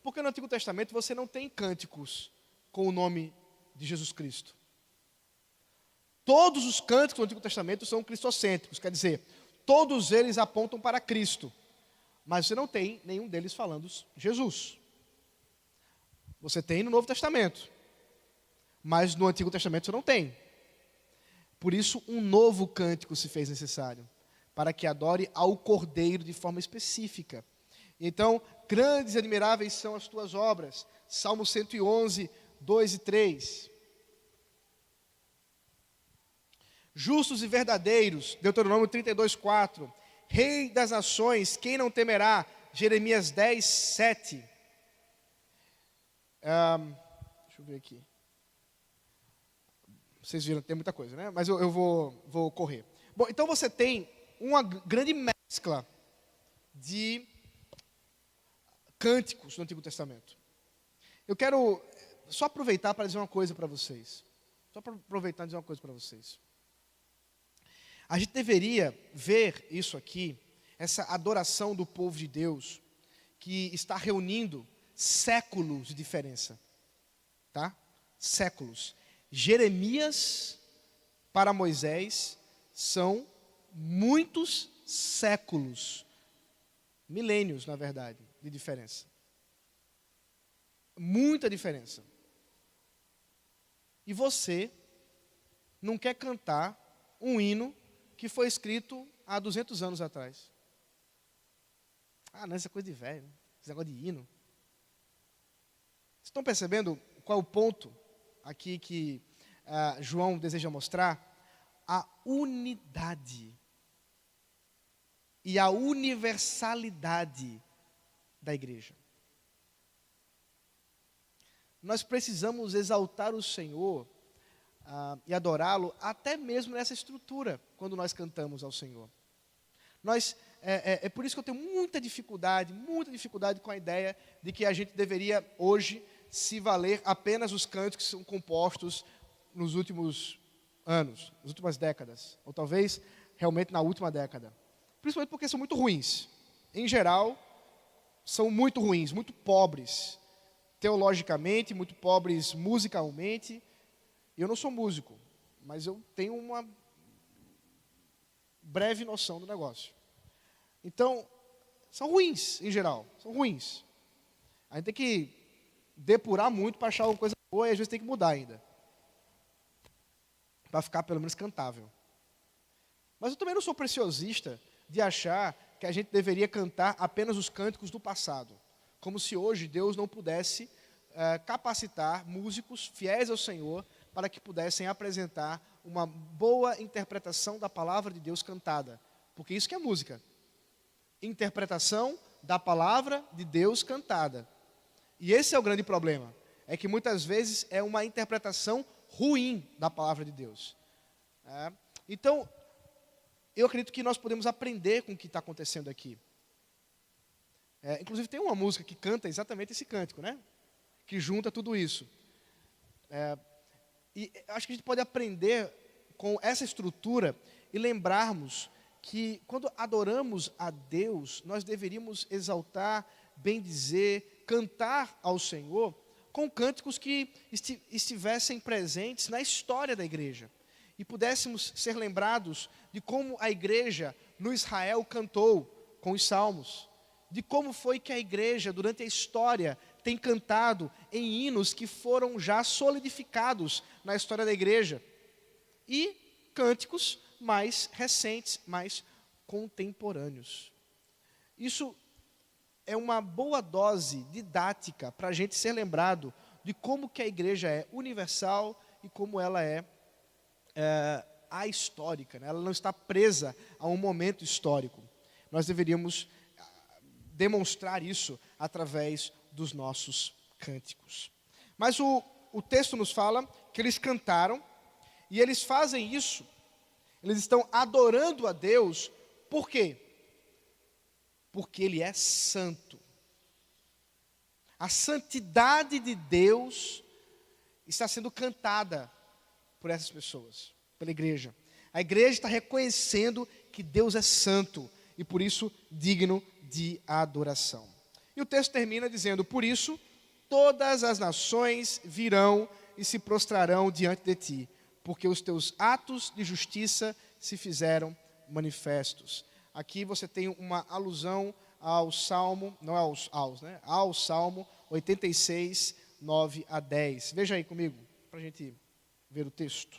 Porque no Antigo Testamento você não tem cânticos com o nome de Jesus Cristo. Todos os cânticos do Antigo Testamento são cristocêntricos, quer dizer, todos eles apontam para Cristo, mas você não tem nenhum deles falando Jesus. Você tem no Novo Testamento, mas no Antigo Testamento você não tem. Por isso, um novo cântico se fez necessário, para que adore ao Cordeiro de forma específica. Então, grandes e admiráveis são as tuas obras. Salmo 111, 2 e 3. Justos e verdadeiros, Deuteronômio 32, 4. Rei das nações, quem não temerá? Jeremias 10, 7. Deixa eu ver aqui. Vocês viram, tem muita coisa, né? Mas eu vou correr. Bom, então você tem uma grande mescla de cânticos no Antigo Testamento. Eu quero só aproveitar para dizer uma coisa para vocês. A gente deveria ver isso aqui, essa adoração do povo de Deus, que está reunindo séculos de diferença. Tá? Séculos. Jeremias para Moisés são muitos séculos, milênios, na verdade, de diferença. Muita diferença. E você não quer cantar um hino que foi escrito há 200 anos atrás. Não, essa é coisa de velho, né? Esse negócio de hino. Vocês estão percebendo qual é o ponto aqui que João deseja mostrar? A unidade e a universalidade da igreja. Nós precisamos exaltar o Senhor e adorá-lo até mesmo nessa estrutura, quando nós cantamos ao Senhor. É por isso que eu tenho muita dificuldade com a ideia de que a gente deveria hoje se valer apenas os cânticos que são compostos nos últimos anos, nas últimas décadas, ou talvez realmente na última década. Principalmente porque são muito ruins. Em geral, são muito ruins, muito pobres teologicamente, muito pobres musicalmente. Eu não sou músico, mas eu tenho uma breve noção do negócio. Então, são ruins em geral, são ruins. A gente tem que depurar muito para achar uma coisa boa e às vezes tem que mudar ainda, para ficar pelo menos cantável. Mas eu também não sou preciosista de achar que a gente deveria cantar apenas os cânticos do passado, como se hoje Deus não pudesse capacitar músicos fiéis ao Senhor para que pudessem apresentar uma boa interpretação da palavra de Deus cantada, porque isso que é música. Interpretação da palavra de Deus cantada. E esse é o grande problema, é que muitas vezes é uma interpretação ruim da palavra de Deus. Então, eu acredito que nós podemos aprender com o que está acontecendo aqui. Inclusive tem uma música que canta exatamente esse cântico, né? Que junta tudo isso. E acho que a gente pode aprender com essa estrutura e lembrarmos que quando adoramos a Deus, nós deveríamos exaltar, bendizer, cantar ao Senhor com cânticos que estivessem presentes na história da igreja. E pudéssemos ser lembrados de como a igreja no Israel cantou com os salmos. De como foi que a igreja, durante a história, tem cantado em hinos que foram já solidificados na história da igreja. E cânticos mais recentes, mais contemporâneos. Isso é uma boa dose didática para a gente ser lembrado de como que a igreja é universal e como ela é ahistórica, né? Ela não está presa a um momento histórico. Nós deveríamos demonstrar isso através dos nossos cânticos. Mas o texto nos fala que eles cantaram, e eles fazem isso, eles estão adorando a Deus, por quê? Porque Ele é santo. A santidade de Deus está sendo cantada por essas pessoas, pela igreja. A igreja está reconhecendo que Deus é santo e por isso digno de adoração. E o texto termina dizendo: por isso todas as nações virão e se prostrarão diante de ti, porque os teus atos de justiça se fizeram manifestos. Aqui você tem uma alusão ao Salmo, não ao Salmo 86, 9 a 10. Veja aí comigo, para a gente ver o texto.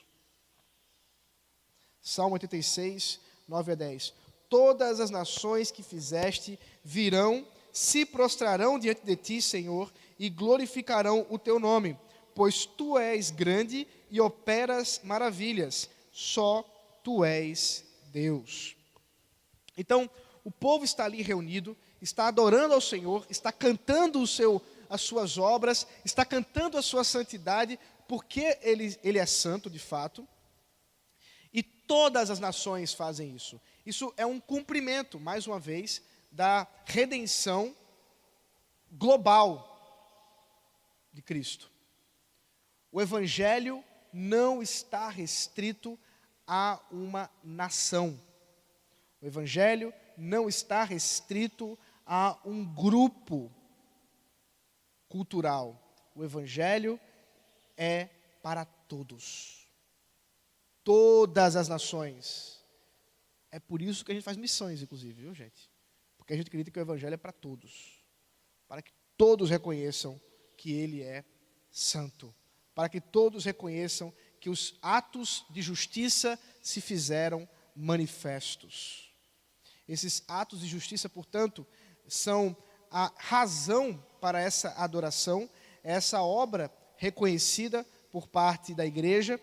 Salmo 86, 9 a 10. Todas as nações que fizeste virão, se prostrarão diante de ti, Senhor, e glorificarão o teu nome, pois tu és grande e operas maravilhas, só tu és Deus. Então, o povo está ali reunido, está adorando ao Senhor, está cantando as suas obras, está cantando a sua santidade, porque ele é santo de fato, e todas as nações fazem isso. Isso é um cumprimento, mais uma vez, da redenção global de Cristo. O Evangelho não está restrito a uma nação. O Evangelho não está restrito a um grupo cultural. O Evangelho é para todos. Todas as nações. É por isso que a gente faz missões, inclusive, viu, gente? Porque a gente acredita que o Evangelho é para todos. Para que todos reconheçam que Ele é santo. Para que todos reconheçam que os atos de justiça se fizeram manifestos. Esses atos de justiça, portanto, são a razão para essa adoração, essa obra reconhecida por parte da igreja,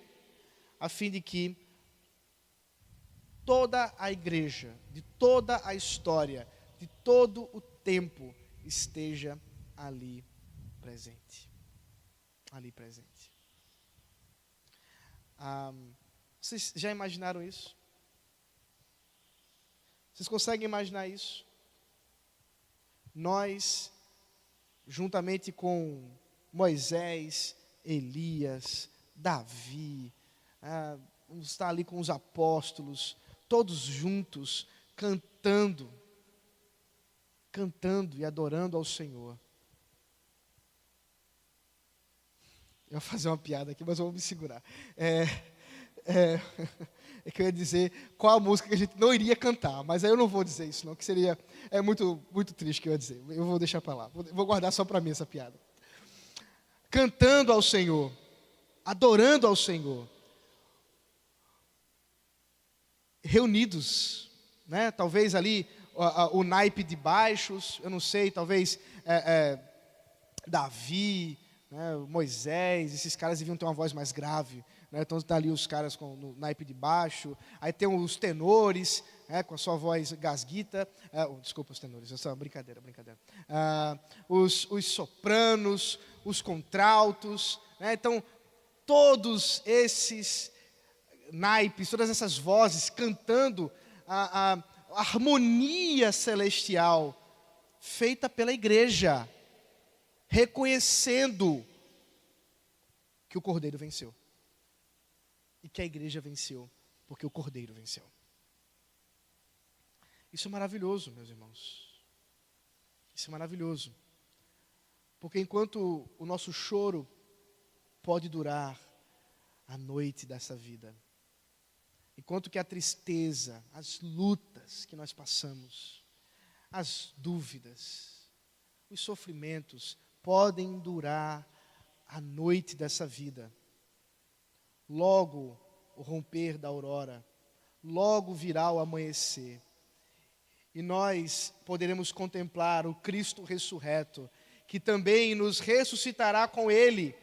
a fim de que toda a igreja, de toda a história, de todo o tempo, esteja ali presente. Ali presente. Vocês já imaginaram isso? Vocês conseguem imaginar isso? Nós, juntamente com Moisés, Elias, Davi, vamos estar ali com os apóstolos, todos juntos, cantando e adorando ao Senhor. Eu vou fazer uma piada aqui, mas eu vou me segurar. É que eu ia dizer qual a música que a gente não iria cantar, mas aí eu não vou dizer isso não, que seria muito, muito triste que eu ia dizer. Eu vou deixar para lá, vou guardar só para mim essa piada. Cantando ao Senhor, adorando ao Senhor, reunidos, né? Talvez ali o naipe de baixos, eu não sei, talvez Davi, né, Moisés, esses caras deviam ter uma voz mais grave, né? Então está ali os caras no naipe de baixo, aí tem os tenores, né, com a sua voz gasguita, desculpa os tenores, essa é uma brincadeira. Os sopranos, os contraltos, né? Então todos esses naipes, todas essas vozes cantando a harmonia celestial feita pela igreja, reconhecendo que o Cordeiro venceu. E que a igreja venceu, porque o Cordeiro venceu. Isso é maravilhoso, meus irmãos. Isso é maravilhoso. Porque enquanto o nosso choro pode durar a noite dessa vida, enquanto que a tristeza, as lutas que nós passamos, as dúvidas, os sofrimentos podem durar a noite dessa vida. Logo o romper da aurora, logo virá o amanhecer. E nós poderemos contemplar o Cristo ressurreto, que também nos ressuscitará com Ele,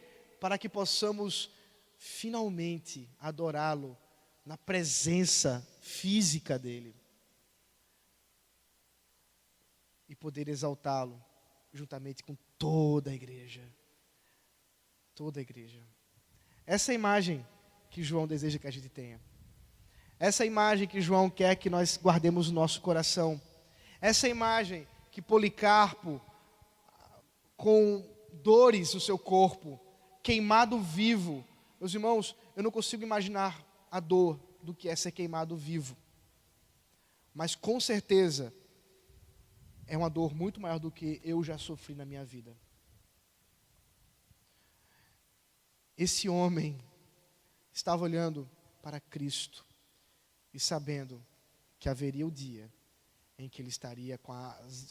para que possamos finalmente adorá-lo na presença física dEle. E poder exaltá-lo juntamente com toda a igreja. Toda a igreja. Essa é a imagem que João deseja que a gente tenha. Essa é a imagem que João quer que nós guardemos no nosso coração. Essa é a imagem que Policarpo com dores no seu corpo, queimado vivo. Meus irmãos, eu não consigo imaginar a dor do que é ser queimado vivo. Mas com certeza é uma dor muito maior do que eu já sofri na minha vida. Esse homem estava olhando para Cristo e sabendo que haveria o dia em que ele estaria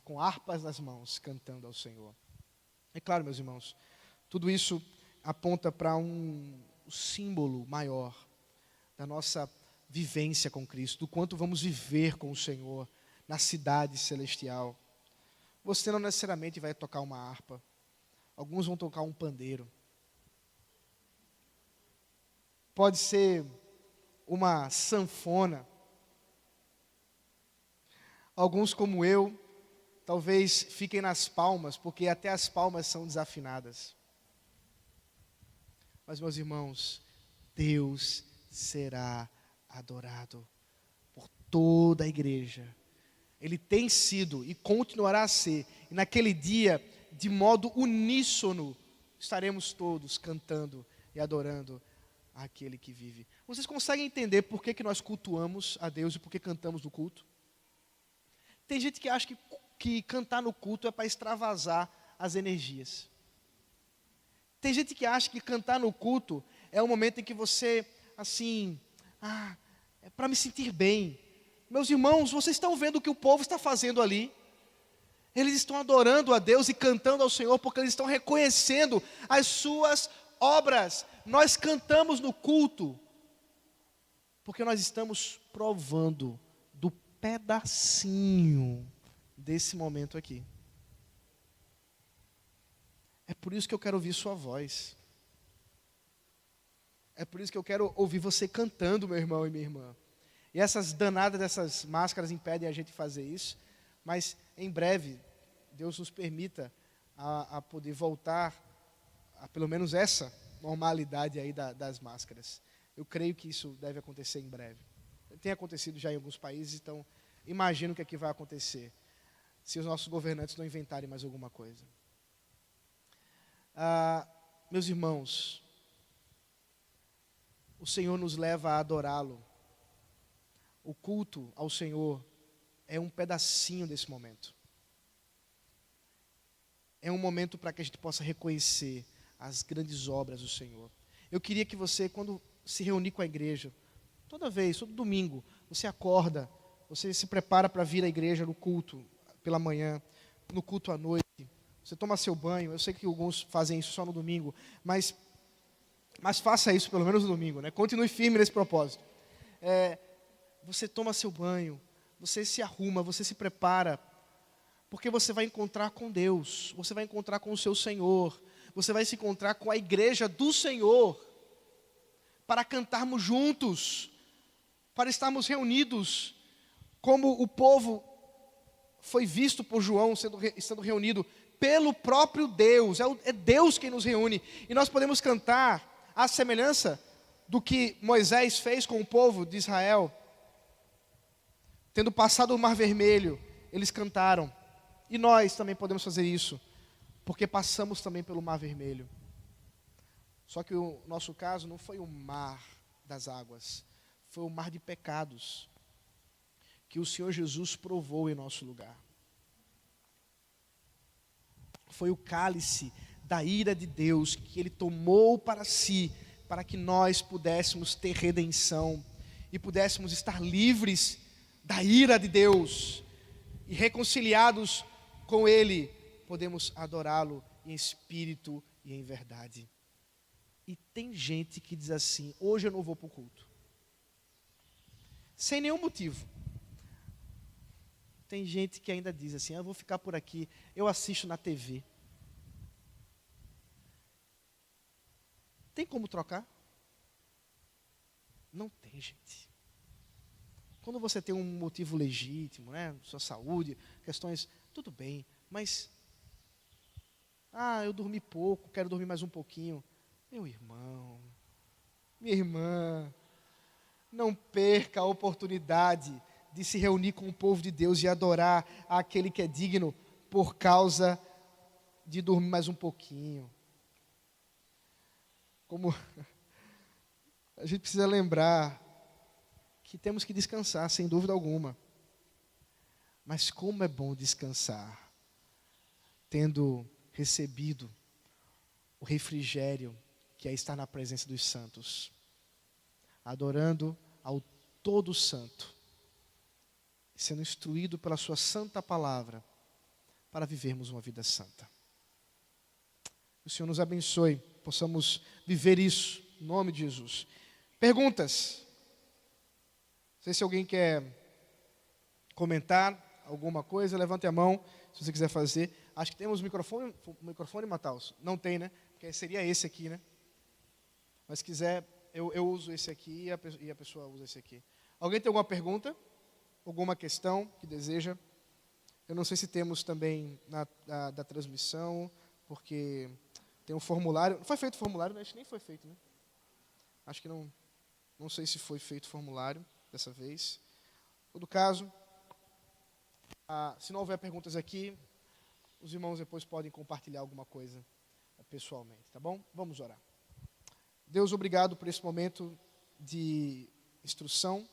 com harpas nas mãos, cantando ao Senhor. É claro, meus irmãos, tudo isso aponta para um símbolo maior da nossa vivência com Cristo, do quanto vamos viver com o Senhor na cidade celestial. Você não necessariamente vai tocar uma harpa, alguns vão tocar um pandeiro. Pode ser uma sanfona. Alguns, como eu, talvez fiquem nas palmas, porque até as palmas são desafinadas. Mas, meus irmãos, Deus será adorado por toda a igreja. Ele tem sido e continuará a ser. E naquele dia, de modo uníssono, estaremos todos cantando e adorando aquele que vive. Vocês conseguem entender por que nós cultuamos a Deus e por que cantamos no culto? Tem gente que acha que cantar no culto é para extravasar as energias. Tem gente que acha que cantar no culto é um momento em que você, assim, é para me sentir bem. Meus irmãos, vocês estão vendo o que o povo está fazendo ali? Eles estão adorando a Deus e cantando ao Senhor porque eles estão reconhecendo as suas obras. Nós cantamos no culto porque nós estamos provando do pedacinho desse momento aqui. É por isso que eu quero ouvir sua voz. É por isso que eu quero ouvir você cantando, meu irmão e minha irmã. E essas danadas dessas máscaras impedem a gente fazer isso, mas em breve Deus nos permita a poder voltar a pelo menos essa normalidade aí das máscaras. Eu creio que isso deve acontecer em breve. Tem acontecido já em alguns países, então imagino o que aqui vai acontecer se os nossos governantes não inventarem mais alguma coisa. Meus irmãos, o Senhor nos leva a adorá-lo. O culto ao Senhor é um pedacinho desse momento. É um momento para que a gente possa reconhecer as grandes obras do Senhor. Eu queria que você, quando se reunir com a igreja, toda vez, todo domingo, você acorda, você se prepara para vir à igreja no culto pela manhã, no culto à noite, você toma seu banho. Eu sei que alguns fazem isso só no domingo, mas faça isso pelo menos no domingo, né? Continue firme nesse propósito. Você toma seu banho, você se arruma, você se prepara, porque você vai encontrar com Deus, você vai encontrar com o seu Senhor, você vai se encontrar com a igreja do Senhor, para cantarmos juntos, para estarmos reunidos, como o povo foi visto por João estando reunido pelo próprio Deus. É Deus quem nos reúne, e nós podemos cantar à semelhança do que Moisés fez com o povo de Israel. Tendo passado o Mar Vermelho, eles cantaram. E nós também podemos fazer isso, porque passamos também pelo Mar Vermelho. Só que o nosso caso não foi o mar das águas, foi o mar de pecados que o Senhor Jesus provou em nosso lugar. Foi o cálice da ira de Deus que Ele tomou para si, para que nós pudéssemos ter redenção e pudéssemos estar livres da ira de Deus e reconciliados com Ele, podemos adorá-lo em espírito e em verdade. E tem gente que diz assim: hoje eu não vou para o culto, sem nenhum motivo. Tem gente que ainda diz assim: eu vou ficar por aqui, eu assisto na TV. Tem como trocar? Não tem, gente. Quando você tem um motivo legítimo, né, sua saúde, questões, tudo bem, mas eu dormi pouco, quero dormir mais um pouquinho. Meu irmão, minha irmã, não perca a oportunidade de se reunir com o povo de Deus e adorar aquele que é digno por causa de dormir mais um pouquinho. Como a gente precisa lembrar que temos que descansar, sem dúvida alguma. Mas como é bom descansar, tendo recebido o refrigério que é estar na presença dos santos, adorando ao Todo Santo, sendo instruído pela sua santa palavra, para vivermos uma vida santa. O Senhor nos abençoe, possamos viver isso, em nome de Jesus. Perguntas? Não sei se alguém quer comentar alguma coisa, levante a mão, se você quiser fazer. Acho que temos microfone, Mataus? Não tem, né? Porque seria esse aqui, né? Mas se quiser, eu uso esse aqui e a pessoa usa esse aqui. Alguém tem alguma pergunta? Alguma questão que deseja? Eu não sei se temos também da transmissão, porque tem um formulário. Não foi feito o formulário, né? Acho que nem foi feito, né? Acho que não. Não sei se foi feito o formulário dessa vez. Em todo caso, se não houver perguntas aqui, os irmãos depois podem compartilhar alguma coisa pessoalmente, tá bom? Vamos orar. Deus, obrigado por esse momento de instrução.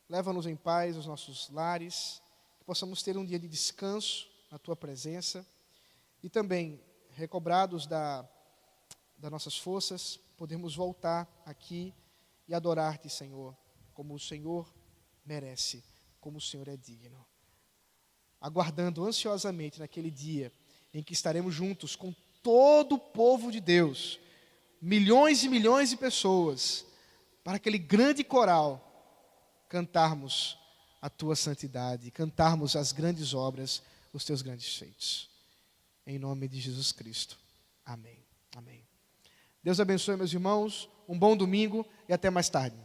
Leva-nos em paz aos nossos lares, que possamos ter um dia de descanso na Tua presença e também, recobrados das nossas forças, podemos voltar aqui e adorar-te, Senhor, como o Senhor merece, como o Senhor é digno. Aguardando ansiosamente naquele dia em que estaremos juntos com todo o povo de Deus, milhões e milhões de pessoas, para aquele grande coral, cantarmos a Tua santidade, cantarmos as grandes obras, os Teus grandes feitos. Em nome de Jesus Cristo. Amém. Amém. Deus abençoe, meus irmãos. Um bom domingo e até mais tarde.